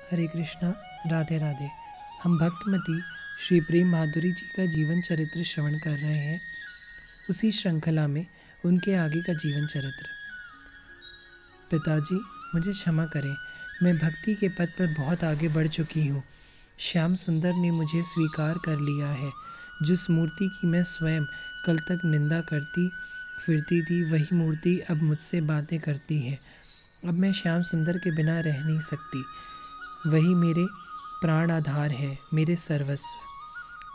हरे कृष्णा। राधे राधे। हम भक्तमती श्री प्रेम माधुरी जी का जीवन चरित्र श्रवण कर रहे हैं। उसी श्रृंखला में उनके आगे का जीवन चरित्र। पिताजी, मुझे क्षमा करें, मैं भक्ति के पथ पर बहुत आगे बढ़ चुकी हूँ। श्याम सुंदर ने मुझे स्वीकार कर लिया है। जिस मूर्ति की मैं स्वयं कल तक निंदा करती फिरती थी, वही मूर्ति अब मुझसे बातें करती है। अब मैं श्याम सुंदर के बिना रह नहीं सकती। वही मेरे प्राण आधार है, मेरे सर्वस्व।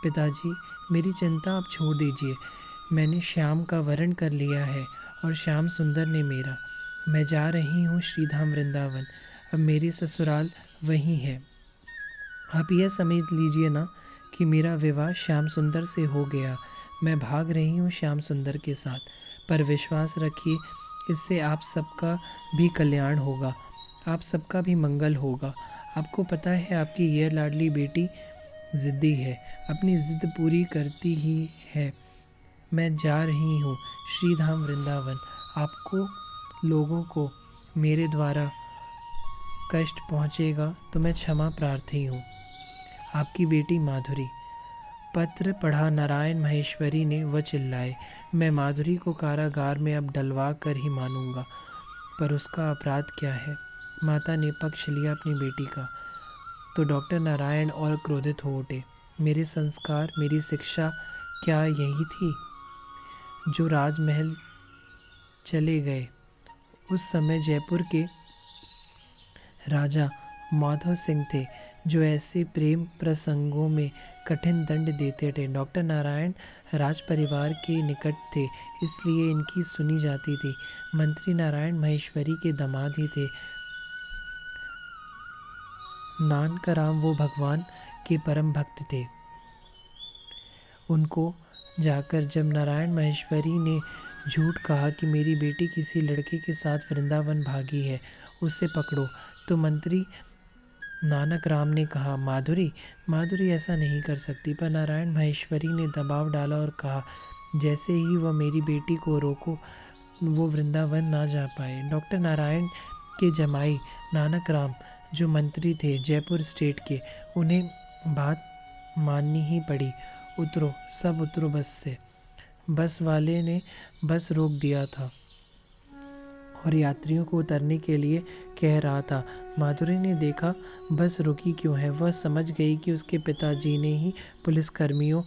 पिताजी, मेरी चिंता आप छोड़ दीजिए। मैंने श्याम का वरण कर लिया है और श्याम सुंदर ने मेरा। मैं जा रही हूँ श्रीधाम वृंदावन। अब मेरी ससुराल वहीं है। आप यह समझ लीजिए ना कि मेरा विवाह श्याम सुंदर से हो गया। मैं भाग रही हूँ श्याम सुंदर के साथ। पर विश्वास रखिए, इससे आप सबका भी कल्याण होगा, आप सबका भी मंगल होगा। आपको पता है, आपकी यह लाडली बेटी ज़िद्दी है, अपनी ज़िद पूरी करती ही है। मैं जा रही हूँ श्रीधाम वृंदावन। आपको लोगों को मेरे द्वारा कष्ट पहुँचेगा तो मैं क्षमा प्रार्थी हूँ। आपकी बेटी माधुरी। पत्र पढ़ा नारायण महेश्वरी ने, वह चिल्लाए। मैं माधुरी को कारागार में अब डलवा कर ही मानूंगा। पर उसका अपराध क्या है? माता ने पक्ष लिया अपनी बेटी का तो डॉक्टर नारायण और क्रोधित हो उठे। मेरे संस्कार, मेरी शिक्षा क्या यही थी? जो राजमहल चले गए उस समय जयपुर के राजा माधव सिंह थे, जो ऐसे प्रेम प्रसंगों में कठिन दंड देते थे। डॉक्टर नारायण राज परिवार के निकट थे, इसलिए इनकी सुनी जाती थी। मंत्री नारायण महेश्वरी के दामाद ही थे। नानकराम वो भगवान के परम भक्त थे। उनको जाकर जब नारायण महेश्वरी ने झूठ कहा कि मेरी बेटी किसी लड़के के साथ वृंदावन भागी है, उसे पकड़ो, तो मंत्री नानक राम ने कहा, माधुरी ऐसा नहीं कर सकती। पर नारायण महेश्वरी ने दबाव डाला और कहा, जैसे ही वह मेरी बेटी को रोको, वो वृंदावन ना जा पाए। डॉक्टर नारायण के जमाई नानक राम, जो मंत्री थे जयपुर स्टेट के, उन्हें बात माननी ही पड़ी। उतरो, सब उतरो बस से। बस वाले ने बस रोक दिया था और यात्रियों को उतरने के लिए कह रहा था। माधुरी ने देखा बस रुकी क्यों है। वह समझ गई कि उसके पिताजी ने ही पुलिसकर्मियों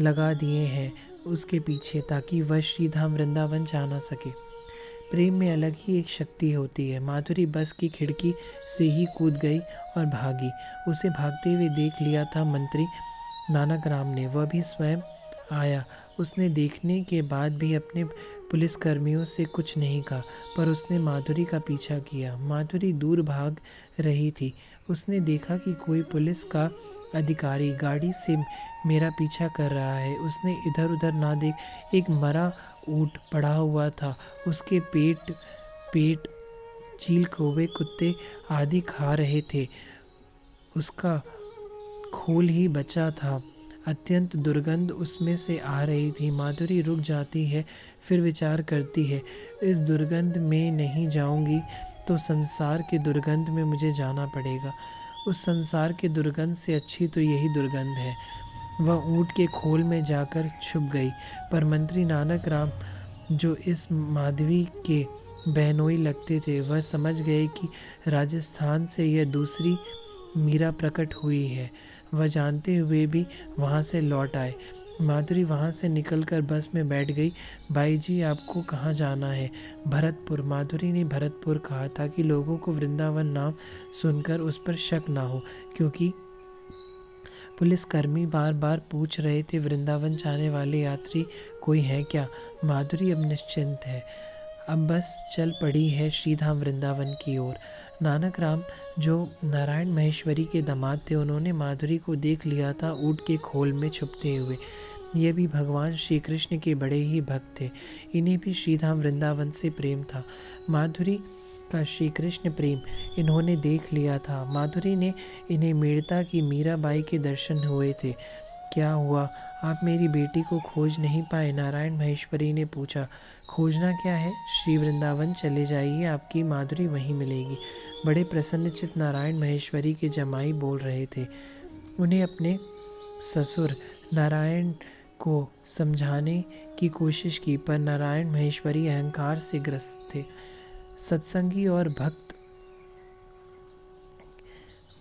लगा दिए हैं उसके पीछे, ताकि वह श्रीधाम वृंदावन जा ना सके। प्रेम में अलग ही एक शक्ति होती है। माधुरी बस की खिड़की से ही कूद गई और भागी। उसे भागते हुए देख लिया था मंत्री नानक राम ने। वह भी स्वयं आया। उसने देखने के बाद भी अपने पुलिसकर्मियों से कुछ नहीं कहा, पर उसने माधुरी का पीछा किया। माधुरी दूर भाग रही थी। उसने देखा कि कोई पुलिस का अधिकारी गाड़ी से मेरा पीछा कर रहा है। उसने इधर उधर ना देख, एक मरा ऊँट पड़ा हुआ था। उसके पेट चील, कौवे, कुत्ते आदि खा रहे थे। उसका खोल ही बचा था। अत्यंत दुर्गंध उसमें से आ रही थी। माधुरी रुक जाती है, फिर विचार करती है, इस दुर्गंध में नहीं जाऊंगी तो संसार के दुर्गंध में मुझे जाना पड़ेगा। उस संसार के दुर्गंध से अच्छी तो यही दुर्गंध है। वह ऊँट के खोल में जाकर छुप गई। पर मंत्री नानक राम, जो इस माधवी के बहनोई लगते थे, वह समझ गए कि राजस्थान से यह दूसरी मीरा प्रकट हुई है। वह जानते हुए भी वहाँ से लौट आए। माधुरी वहाँ से निकलकर बस में बैठ गई। भाई जी, आपको कहाँ जाना है? भरतपुर। माधुरी ने भरतपुर कहा ताकि लोगों को वृंदावन नाम सुनकर उस पर शक ना हो, क्योंकि पुलिसकर्मी बार बार पूछ रहे थे, वृंदावन जाने वाले यात्री कोई है क्या? माधुरी अब निश्चिंत है। अब बस चल पड़ी है श्रीधाम वृंदावन की ओर। नानक राम, जो नारायण महेश्वरी के दामाद थे, उन्होंने माधुरी को देख लिया था ऊँट के खोल में छुपते हुए। ये भी भगवान श्री कृष्ण के बड़े ही भक्त थे। इन्हें भी श्रीधाम वृंदावन से प्रेम था। माधुरी का श्री कृष्ण प्रेम इन्होंने देख लिया था। माधुरी ने इन्हें मेड़ता की मीराबाई के दर्शन हुए थे। क्या हुआ, आप मेरी बेटी को खोज नहीं पाए? नारायण महेश्वरी ने पूछा। खोजना क्या है, श्री वृंदावन चले जाइए, आपकी माधुरी वहीं मिलेगी। बड़े प्रसन्नचित्त नारायण महेश्वरी के जमाई बोल रहे थे। उन्हें अपने ससुर नारायण को समझाने की कोशिश की, पर नारायण महेश्वरी अहंकार से ग्रस्त थे। सत्संगी और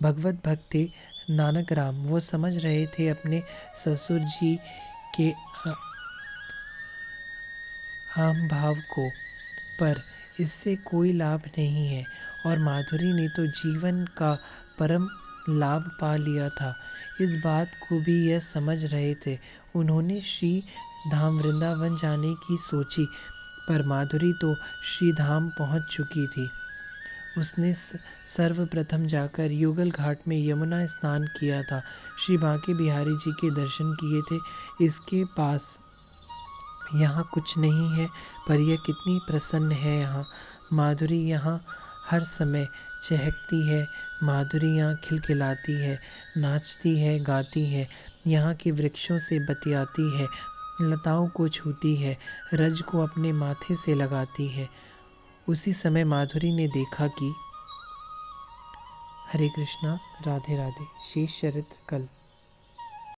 भगवत भक्त थे नानक राम। वो समझ रहे थे अपने ससुर जी के आम भाव को, पर इससे कोई लाभ नहीं है, और माधुरी ने तो जीवन का परम लाभ पा लिया था। इस बात को भी यह समझ रहे थे। उन्होंने श्री धाम वृंदावन जाने की सोची, पर माधुरी तो श्री धाम पहुंच चुकी थी। उसने सर्वप्रथम जाकर युगल घाट में यमुना स्नान किया था, श्री बांके बिहारी जी के दर्शन किए थे। इसके पास यहाँ कुछ नहीं है, पर यह कितनी प्रसन्न है यहाँ। माधुरी यहाँ हर समय चहकती है, माधुरी यहाँ खिलखिलाती है, नाचती है, गाती है, यहाँ के वृक्षों से बतियाती है, लताओं को छूती है, रज को अपने माथे से लगाती है। उसी समय माधुरी ने देखा कि हरे कृष्णा, राधे राधे। शेष चरित्र कल।